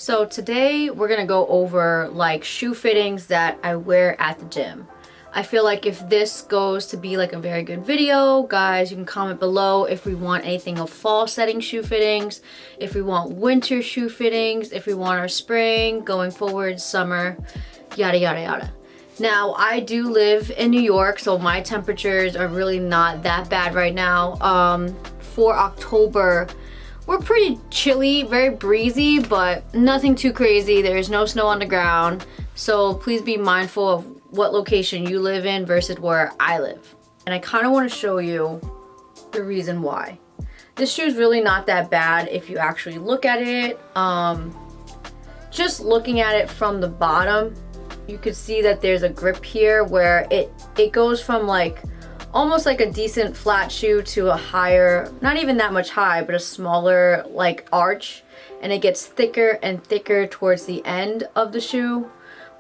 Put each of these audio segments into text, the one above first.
So today we're gonna go over like shoe fittings that I wear at the gym. I feel like if this goes to be like a very good video, guys, you can comment below if we want anything of fall setting shoe fittings, if we want winter shoe fittings, if we want our spring, going forward, summer, yada yada yada. Now, I do live in New York, so my temperatures are really not that bad right now. For October, we're pretty chilly, very breezy, but nothing too crazy. There's no snow on the ground, so please be mindful of what location you live in versus where I live. And I kind of want to show you the reason why. This shoe is really not that bad if you actually look at it. Just looking at it from the bottom, you could see that there's a grip here where it goes from like almost like a decent flat shoe to a higher, not even that much high, but a smaller like arch, and it gets thicker and thicker towards the end of the shoe.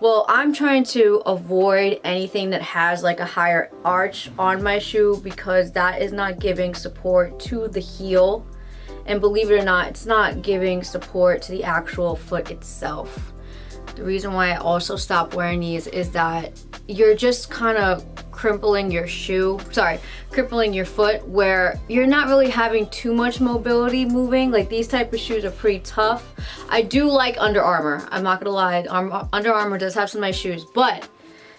Well, I'm trying to avoid anything that has like a higher arch on my shoe because that is not giving support to the heel, and believe it or not, it's not giving support to the actual foot itself. The reason why I also stopped wearing these is that you're just kind of crippling your foot, where you're not really having too much mobility moving. Like, these type of shoes are pretty tough. I do like Underarmor, I'm not gonna lie. Underarmor does have some nice shoes, but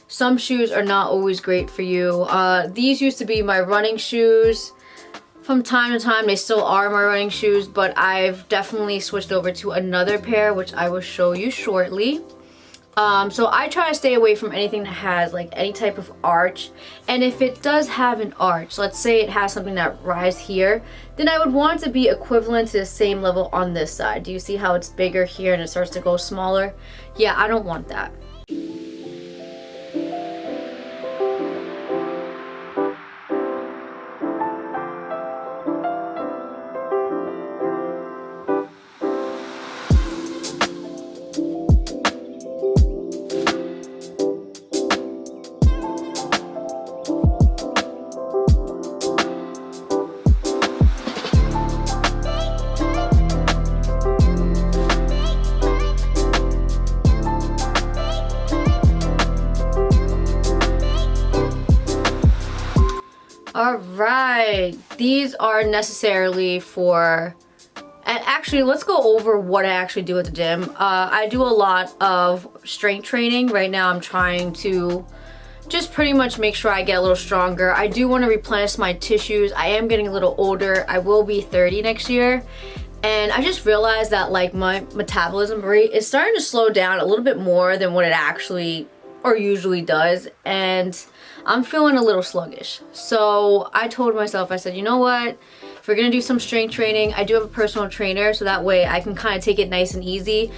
some shoes are not always great for you. These used to be my running shoes. From time to time they still are my running shoes, but I've definitely switched over to another pair, which I will show you shortly. So I try to stay away from anything that has like any type of arch, and if it does have an arch, let's say it has something that rises here, then I would want it to be equivalent to the same level on this side. Do you see how it's bigger here and it starts to go smaller? Yeah, I don't want that. Alright, these are necessarily for, and actually let's go over what I actually do at the gym. I do a lot of strength training. Right now I'm trying to just pretty much make sure I get a little stronger. I do want to replenish my tissues. I am getting a little older. I will be 30 next year. And I just realized that like my metabolism rate is starting to slow down a little bit more than what it actually or usually does, and I'm feeling a little sluggish. So I told myself, I said, you know what, if we're gonna do some strength training, I do have a personal trainer, so that way I can kind of take it nice and easy,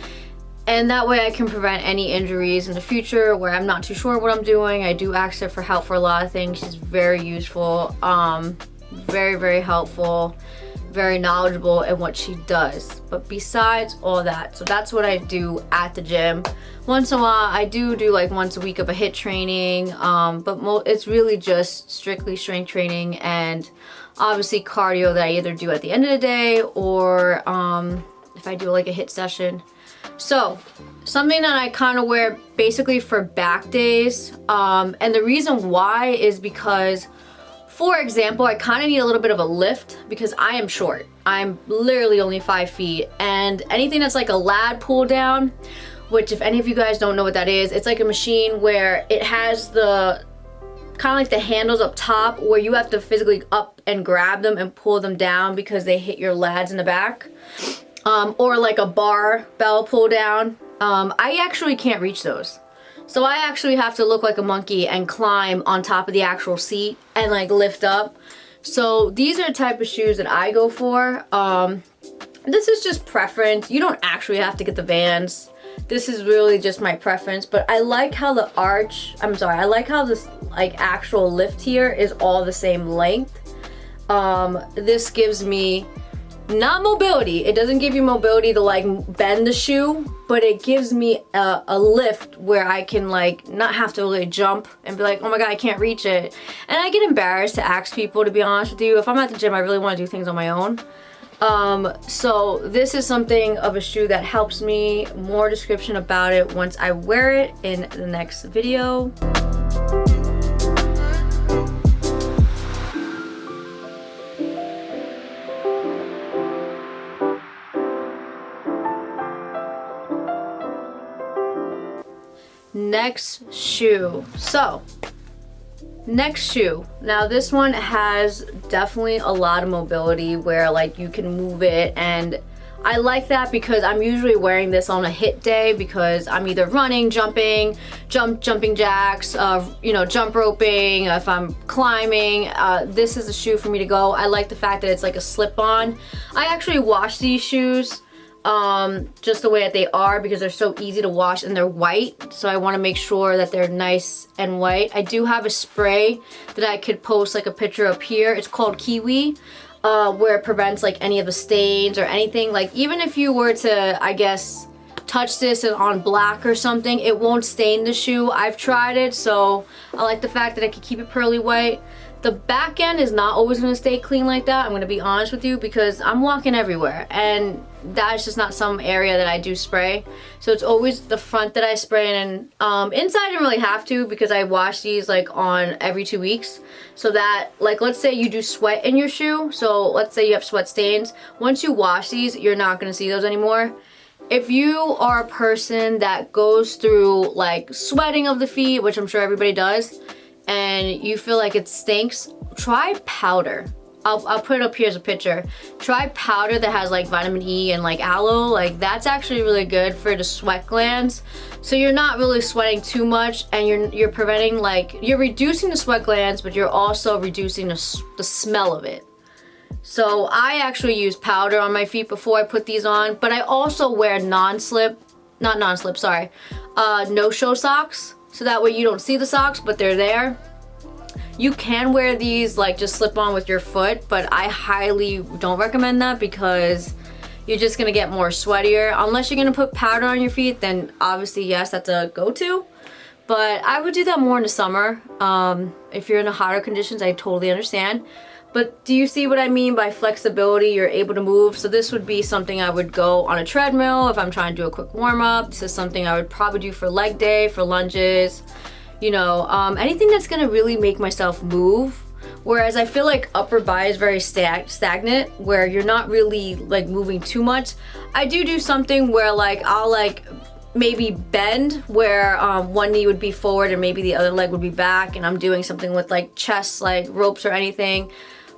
and that way I can prevent any injuries in the future where I'm not too sure what I'm doing. I do ask her for help for a lot of things. She's very useful, very helpful, very knowledgeable in what she does. But besides all that, so that's what I do at the gym. Once in a while I do like once a week of a HIIT training, but it's really just strictly strength training and obviously cardio that I either do at the end of the day or if I do like a HIIT session. So something that I kind of wear basically for back days, and the reason why is because, for example, I kind of need a little bit of a lift because I am short. I'm literally only 5 feet, and anything that's like a lat pull down, which if any of you guys don't know what that is, it's like a machine where it has the kind of like the handles up top where you have to physically up and grab them and pull them down because they hit your lats in the back, or like a barbell pull down. I actually can't reach those. So I actually have to look like a monkey and climb on top of the actual seat and like lift up. So these are the type of shoes that I go for. This is just preference. You don't actually have to get the Vans. This is really just my preference, but I like how the I like how this like actual lift here is all the same length. This gives me not mobility. It doesn't give you mobility to like bend the shoe, but it gives me a lift where I can like not have to really jump and be like, oh my god, I can't reach it. And I get embarrassed to ask people, to be honest with you. If I'm at the gym, I really want to do things on my own. So this is something of a shoe that helps me. More description about it once I wear it in the next video. Next shoe. So next shoe. Now this one has definitely a lot of mobility where like you can move it, and I like that because I'm usually wearing this on a hit day because I'm either running, jumping jacks, you know, jump roping, if I'm climbing. This is a shoe for me to go. I like the fact that it's like a slip-on. I actually wash these shoes just the way that they are because they're so easy to wash and they're white, so I want to make sure that they're nice and white. I do have a spray that I could post like a picture up here. It's called Kiwi, where it prevents like any of the stains or anything. Like even if you were to, I guess, touch this on black or something, it won't stain the shoe. I've tried it, so I like the fact that I can keep it pearly white. The back end is not always going to stay clean like that, I'm going to be honest with you, because I'm walking everywhere and that's just not some area that I do spray. So it's always the front that I spray, and inside I don't really have to because I wash these like on every 2 weeks. So that, like, let's say you do sweat in your shoe, so let's say you have sweat stains, once you wash these you're not going to see those anymore. If you are a person that goes through like sweating of the feet, which I'm sure everybody does, and you feel like it stinks, try powder. I'll put it up here as a picture. Try powder that has like vitamin E and like aloe. Like that's actually really good for the sweat glands. So you're not really sweating too much, and you're preventing, like, you're reducing the sweat glands, but you're also reducing the smell of it. So I actually use powder on my feet before I put these on, but I also wear no-show socks. So that way you don't see the socks, but they're there. You can wear these like just slip on with your foot, but I highly don't recommend that because you're just gonna get more sweatier. Unless you're gonna put powder on your feet, then obviously yes, that's a go-to. But I would do that more in the summer. If you're in the hotter conditions, I totally understand. But do you see what I mean by flexibility? You're able to move. So this would be something I would go on a treadmill if I'm trying to do a quick warm-up. This is something I would probably do for leg day, for lunges, you know, anything that's gonna really make myself move. Whereas I feel like upper body is very stagnant, where you're not really like moving too much. I do something where like I'll like maybe bend where one knee would be forward and maybe the other leg would be back, and I'm doing something with like chest, like ropes or anything.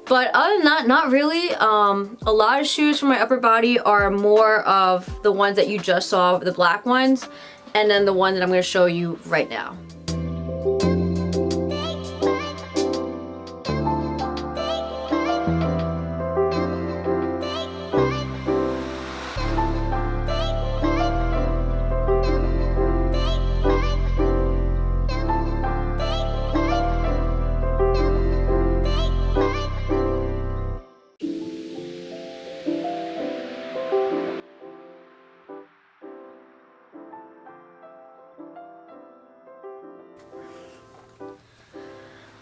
But other than that, not really. A lot of shoes for my upper body are more of the ones that you just saw, the black ones, and then the one that I'm going to show you right now.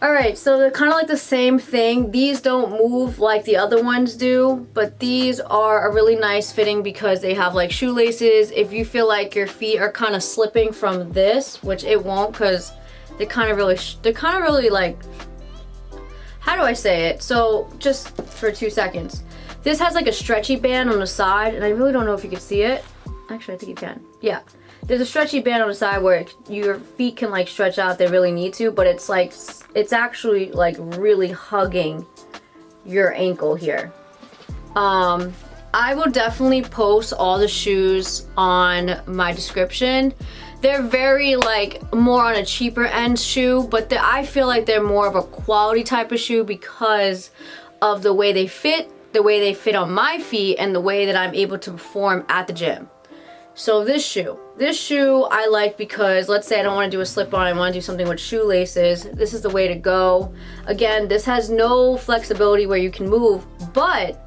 Alright, so they're kind of like the same thing. These don't move like the other ones do, but these are a really nice fitting because they have like shoelaces. If you feel like your feet are kind of slipping from this, which it won't because they're kind of really like, how do I say it? So just for 2 seconds. This has like a stretchy band on the side, and I really don't know if you can see it. Actually, I think you can. Yeah. There's a stretchy band on the side where your feet can like stretch out if they really need to, but it's like, it's actually like really hugging your ankle here. I will definitely post all the shoes on my description. They're very like more on a cheaper end shoe, but I feel like they're more of a quality type of shoe because of the way they fit on my feet, and the way that I'm able to perform at the gym. So this shoe I like because let's say I don't want to do a slip-on, I want to do something with shoelaces. This is the way to go. Again, this has no flexibility where you can move, but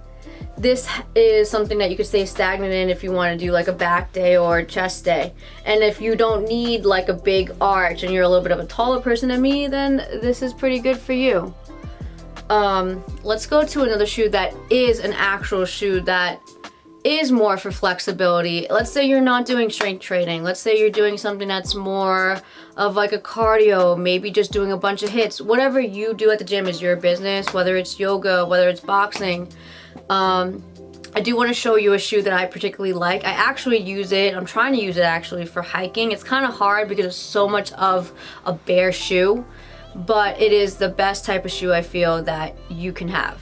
this is something that you could stay stagnant in if you want to do like a back day or a chest day. And if you don't need like a big arch and you're a little bit of a taller person than me, then this is pretty good for you. Let's go to another shoe that is an actual shoe that is more for flexibility. Let's say you're not doing strength training. Let's say you're doing something that's more of like a cardio, maybe just doing a bunch of hits. Whatever you do at the gym is your business, whether it's yoga, whether it's boxing. I do want to show you a shoe that I particularly like. I actually use it. I'm trying to use it actually for hiking. It's kind of hard because it's so much of a bare shoe, but it is the best type of shoe I feel that you can have.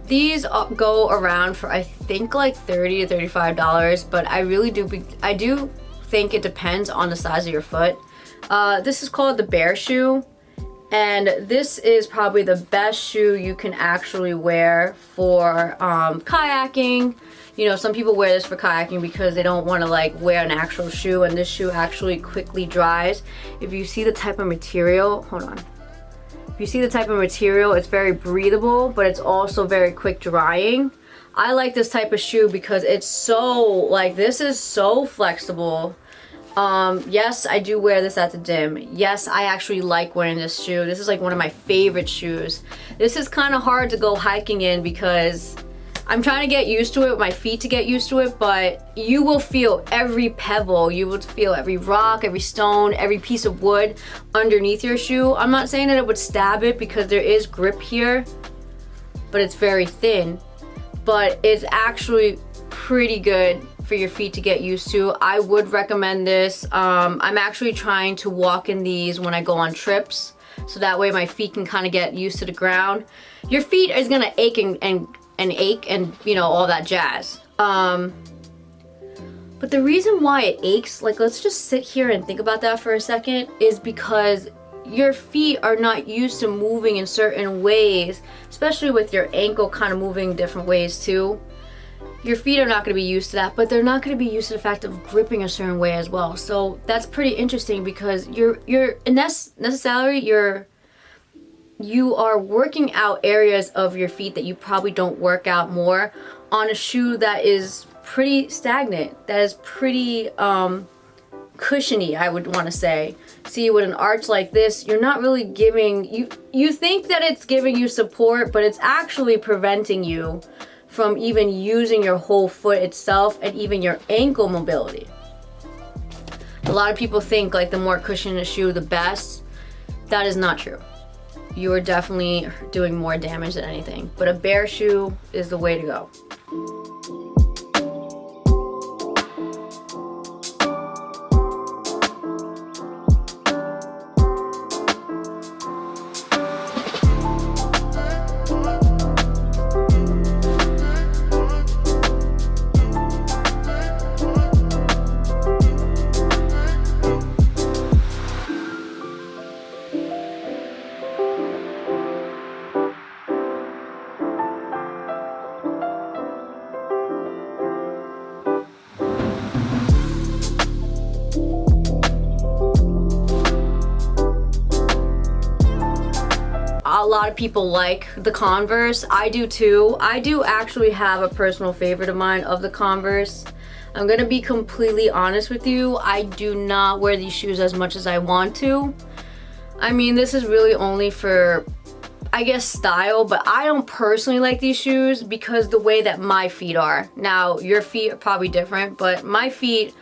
These go around for I think like $30 to $35, but I do think it depends on the size of your foot. This is called the Bear shoe, and this is probably the best shoe you can actually wear for kayaking. You know, some people wear this for kayaking because they don't want to like wear an actual shoe, and this shoe actually quickly dries. If you see the type of material, hold on. If you see the type of material, it's very breathable, but it's also very quick drying. I like this type of shoe because it's so, like, this is so flexible. Yes, I do wear this at the gym. Yes, I actually like wearing this shoe. This is like one of my favorite shoes. This is kind of hard to go hiking in because I'm trying to get used to it, my feet to get used to it, but you will feel every pebble, you will feel every rock, every stone, every piece of wood underneath your shoe. I'm not saying that it would stab it because there is grip here, but it's very thin. But it's actually pretty good for your feet to get used to. I would recommend this. I'm actually trying to walk in these when I go on trips, so that way my feet can kind of get used to the ground. Your feet is gonna ache and ache and, you know, all that jazz. But the reason why it aches, like, let's just sit here and think about that for a second, is because your feet are not used to moving in certain ways, especially with your ankle kind of moving different ways too. Your feet are not going to be used to that, but they're not going to be used to the fact of gripping a certain way as well. So that's pretty interesting because you are working out areas of your feet that you probably don't work out more on a shoe that is pretty stagnant, that is pretty cushiony, I would want to say. See, with an arch like this, you're not really giving, you think that it's giving you support, but it's actually preventing you from even using your whole foot itself and even your ankle mobility. A lot of people think like the more cushion a shoe, the best. That is not true. You are definitely doing more damage than anything, but a Bear shoe is the way to go. A lot of people like the Converse. I do too. I do actually have a personal favorite of mine of the Converse. I'm gonna be completely honest with you. I do not wear these shoes as much as I want to. I mean, this is really only for, I guess, style, but I don't personally like these shoes because the way that my feet are. Now, your feet are probably different, but my feet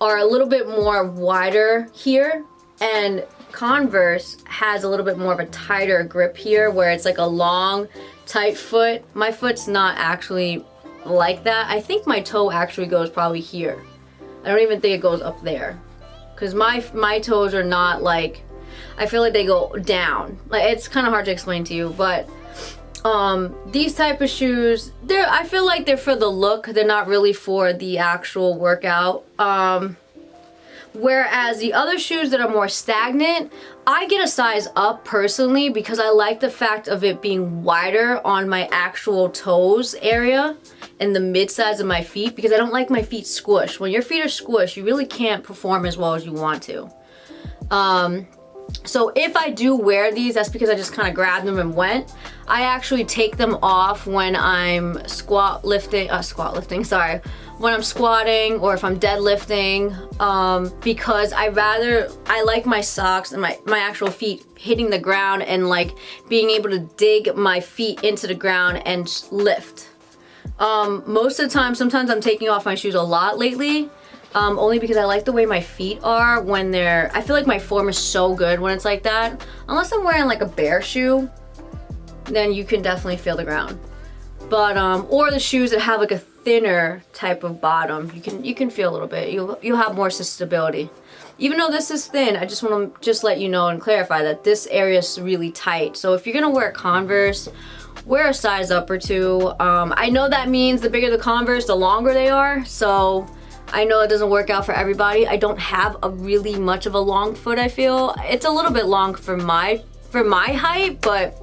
are a little bit more wider here, and Converse has a little bit more of a tighter grip here where it's like a long, tight foot. My foot's not actually like that. I think my toe actually goes probably here. I don't even think it goes up there. Because my toes are not like, I feel like they go down. Like, it's kind of hard to explain to you, but these type of shoes, I feel like they're for the look. They're not really for the actual workout. Whereas the other shoes that are more stagnant, I get a size up personally because I like the fact of it being wider on my actual toes area and the mid size of my feet, because I don't like my feet squished. When your feet are squished, you really can't perform as well as you want to. So if I do wear these, that's because I just kind of grabbed them and went. I actually take them off when I'm when I'm squatting, or if I'm deadlifting, because I like my socks and my actual feet hitting the ground and like being able to dig my feet into the ground and lift. Most of the time, sometimes I'm taking off my shoes a lot lately. Only because I like the way my feet are when I feel like my form is so good when it's like that. Unless I'm wearing like a bare shoe, then you can definitely feel the ground. But, or the shoes that have like a thinner type of bottom, you can feel a little bit. You'll have more stability. Even though this is thin, I just want to let you know and clarify that this area is really tight. So if you're gonna wear Converse, wear a size up or two. I know that means the bigger the Converse, the longer they are. So I know it doesn't work out for everybody. I don't have a really much of a long foot, I feel. It's a little bit long for my height, but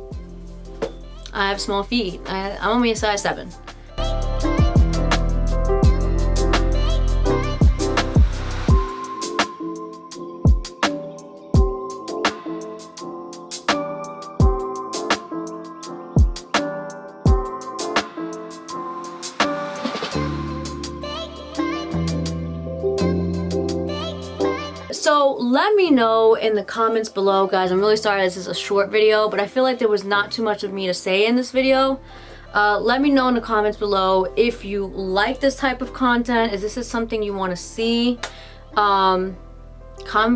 I have small feet. I'm only a size 7. So let me know in the comments below, guys. I'm really sorry this is a short video, but I feel like there was not too much of me to say in this video. Let me know in the comments below if you like this type of content. Is this something you want to see? Comment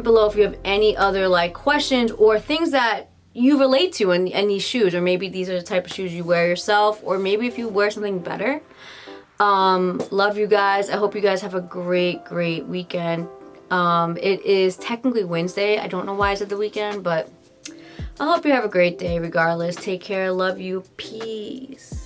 below if you have any other like questions or things that you relate to in these shoes, or maybe these are the type of shoes you wear yourself, or maybe if you wear something better. Love you guys. I hope you guys have a great weekend. It is technically Wednesday. I don't know why I said the weekend, but I hope you have a great day regardless. Take care. Love you. Peace.